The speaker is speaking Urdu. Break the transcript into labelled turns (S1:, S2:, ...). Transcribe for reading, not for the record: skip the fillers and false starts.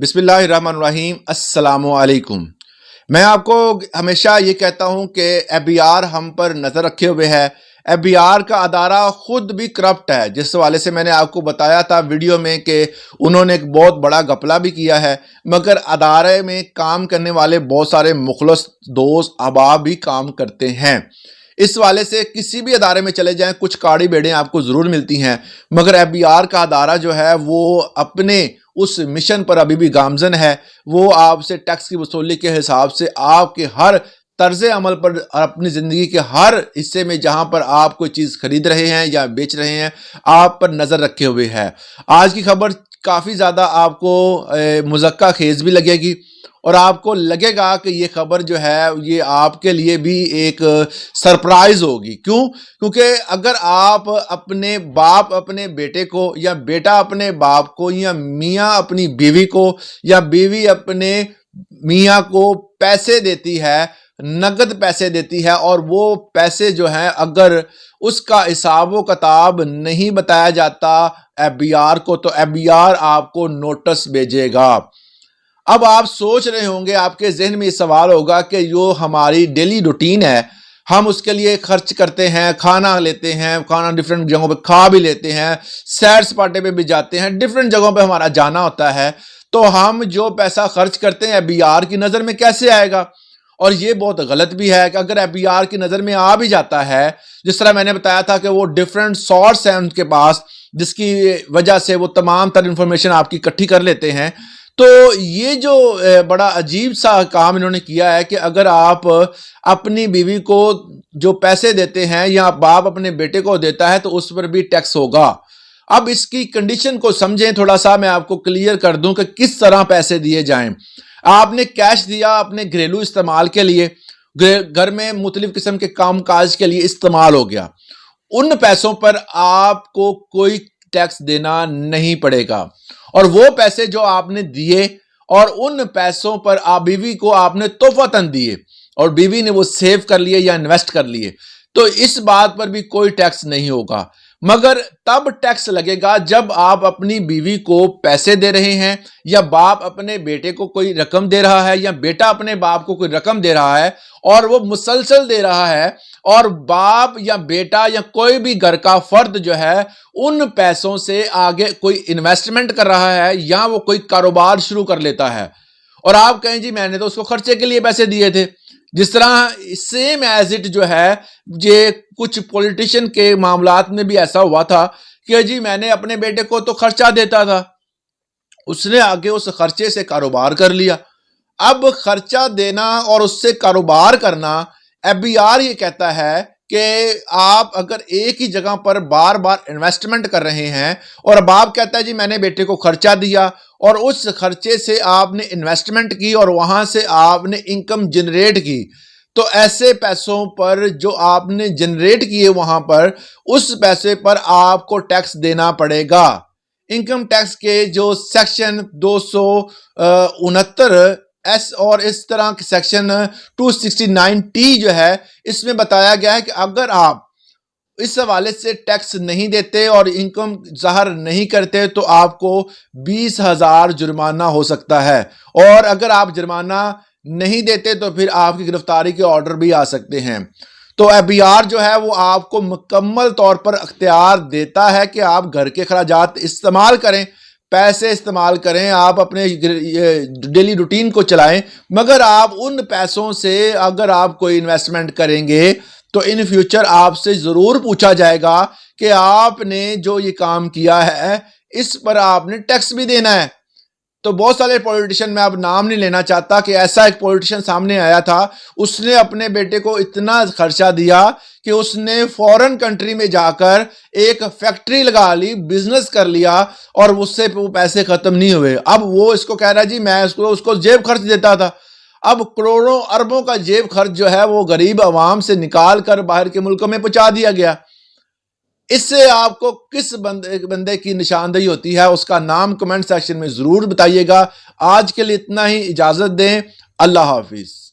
S1: بسم اللہ الرحمن الرحیم۔ السلام علیکم۔ میں آپ کو ہمیشہ یہ کہتا ہوں کہ ایف بی آر ہم پر نظر رکھے ہوئے ہے۔ ایف بی آر کا ادارہ خود بھی کرپٹ ہے، جس حوالے سے میں نے آپ کو بتایا تھا ویڈیو میں کہ انہوں نے ایک بہت بڑا گھپلہ بھی کیا ہے، مگر ادارے میں کام کرنے والے بہت سارے مخلص دوست احباب بھی کام کرتے ہیں۔ اس حوالے سے کسی بھی ادارے میں چلے جائیں کچھ کاڑی بیڑیں آپ کو ضرور ملتی ہیں، مگر ایف بی آر کا ادارہ جو ہے وہ اپنے اس مشن پر ابھی بھی گامزن ہے۔ وہ آپ سے ٹیکس کی وصولی کے حساب سے آپ کے ہر طرز عمل پر، اپنی زندگی کے ہر حصے میں جہاں پر آپ کوئی چیز خرید رہے ہیں یا بیچ رہے ہیں، آپ پر نظر رکھے ہوئے ہے۔ آج کی خبر کافی زیادہ آپ کو مذکّہ خیز بھی لگے گی، اور آپ کو لگے گا کہ یہ خبر جو ہے یہ آپ کے لیے بھی ایک سرپرائز ہوگی۔ کیونکہ اگر آپ اپنے باپ اپنے بیٹے کو، یا بیٹا اپنے باپ کو، یا میاں اپنی بیوی کو، یا بیوی اپنے میاں کو پیسے دیتی ہے، نقد پیسے دیتی ہے، اور وہ پیسے جو ہیں اگر اس کا حساب و کتاب نہیں بتایا جاتا ایف بی آر کو، تو ایف بی آر آپ کو نوٹس بھیجے گا۔ اب آپ سوچ رہے ہوں گے، آپ کے ذہن میں یہ سوال ہوگا کہ جو ہماری ڈیلی روٹین ہے، ہم اس کے لیے خرچ کرتے ہیں، کھانا لیتے ہیں، کھانا ڈیفرنٹ جگہوں پہ کھا بھی لیتے ہیں، سیر سپاٹے پہ بھی جاتے ہیں، ڈیفرنٹ جگہوں پہ ہمارا جانا ہوتا ہے، تو ہم جو پیسہ خرچ کرتے ہیں ایف بی آر کی نظر میں کیسے آئے گا؟ اور یہ بہت غلط بھی ہے کہ اگر ایف بی آر کی نظر میں آ بھی جاتا ہے، جس طرح میں نے بتایا تھا کہ وہ ڈیفرنٹ سورس ہیں ان کے پاس، جس کی وجہ سے وہ تمام تر انفارمیشن آپ کی اکٹھی کر لیتے ہیں، تو یہ جو بڑا عجیب سا کام انہوں نے کیا ہے کہ اگر آپ اپنی بیوی کو جو پیسے دیتے ہیں یا باپ اپنے بیٹے کو دیتا ہے تو اس پر بھی ٹیکس ہوگا۔ اب اس کی کنڈیشن کو سمجھیں، تھوڑا سا میں آپ کو کلیئر کر دوں کہ کس طرح پیسے دیے جائیں۔ آپ نے کیش دیا اپنے گھریلو استعمال کے لیے، گھر میں مختلف قسم کے کام کاج کے لیے استعمال ہو گیا، ان پیسوں پر آپ کو کوئی ٹیکس دینا نہیں پڑے گا۔ اور وہ پیسے جو آپ نے دیے اور ان پیسوں پر بیوی کو آپ نے تحفۃً دیے، اور بیوی نے وہ سیو کر لیے یا انویسٹ کر لیے، تو اس بات پر بھی کوئی ٹیکس نہیں ہوگا۔ مگر تب ٹیکس لگے گا جب آپ اپنی بیوی کو پیسے دے رہے ہیں، یا باپ اپنے بیٹے کو کوئی رقم دے رہا ہے، یا بیٹا اپنے باپ کو کوئی رقم دے رہا ہے، اور وہ مسلسل دے رہا ہے، اور باپ یا بیٹا یا کوئی بھی گھر کا فرد جو ہے ان پیسوں سے آگے کوئی انویسٹمنٹ کر رہا ہے، یا وہ کوئی کاروبار شروع کر لیتا ہے، اور آپ کہیں جی میں نے تو اس کو خرچے کے لیے پیسے دیے تھے۔ جس طرح سیم ایز اٹ جو ہے، یہ کچھ پولیٹیشین کے معاملات میں بھی ایسا ہوا تھا کہ جی میں نے اپنے بیٹے کو تو خرچہ دیتا تھا، اس نے آگے اس خرچے سے کاروبار کر لیا۔ اب خرچہ دینا اور اس سے کاروبار کرنا، ایف بی آر یہ کہتا ہے کہ آپ اگر ایک ہی جگہ پر بار بار انویسٹمنٹ کر رہے ہیں، اور اب آپ کہتا ہے جی میں نے بیٹے کو خرچہ دیا اور اس خرچے سے آپ نے انویسٹمنٹ کی اور وہاں سے آپ نے انکم جنریٹ کی، تو ایسے پیسوں پر جو آپ نے جنریٹ کیے وہاں پر، اس پیسے پر آپ کو ٹیکس دینا پڑے گا۔ انکم ٹیکس کے جو سیکشن 269 ایس اور اس طرح کے سیکشن 269 جو ہے، اس میں بتایا گیا ہے کہ اگر آپ اس حوالے سے ٹیکس نہیں دیتے اور انکم ظاہر نہیں کرتے تو آپ کو 20,000 جرمانہ ہو سکتا ہے، اور اگر آپ جرمانہ نہیں دیتے تو پھر آپ کی گرفتاری کے آرڈر بھی آ سکتے ہیں۔ تو ایف بی آر جو ہے وہ آپ کو مکمل طور پر اختیار دیتا ہے کہ آپ گھر کے اخراجات استعمال کریں، پیسے استعمال کریں، آپ اپنے ڈیلی روٹین کو چلائیں، مگر آپ ان پیسوں سے اگر آپ کوئی انویسٹمنٹ کریں گے تو ان فیوچر آپ سے ضرور پوچھا جائے گا کہ آپ نے جو یہ کام کیا ہے اس پر آپ نے ٹیکس بھی دینا ہے۔ تو بہت سارے پولیٹیشین، میں اب نام نہیں لینا چاہتا، کہ ایسا ایک پولیٹیشین سامنے آیا تھا، اس نے اپنے بیٹے کو اتنا خرچہ دیا کہ اس نے فورن کنٹری میں جا کر ایک فیکٹری لگا لی، بزنس کر لیا، اور اس سے وہ پیسے ختم نہیں ہوئے۔ اب وہ اس کو کہہ رہا ہے جی میں اس کو جیب خرچ دیتا تھا۔ اب کروڑوں اربوں کا جیب خرچ جو ہے وہ غریب عوام سے نکال کر باہر کے ملکوں میں پہنچا دیا گیا۔ اس سے آپ کو کس بندے کی نشاندہی ہوتی ہے، اس کا نام کمنٹ سیکشن میں ضرور بتائیے گا۔ آج کے لیے اتنا ہی، اجازت دیں، اللہ حافظ۔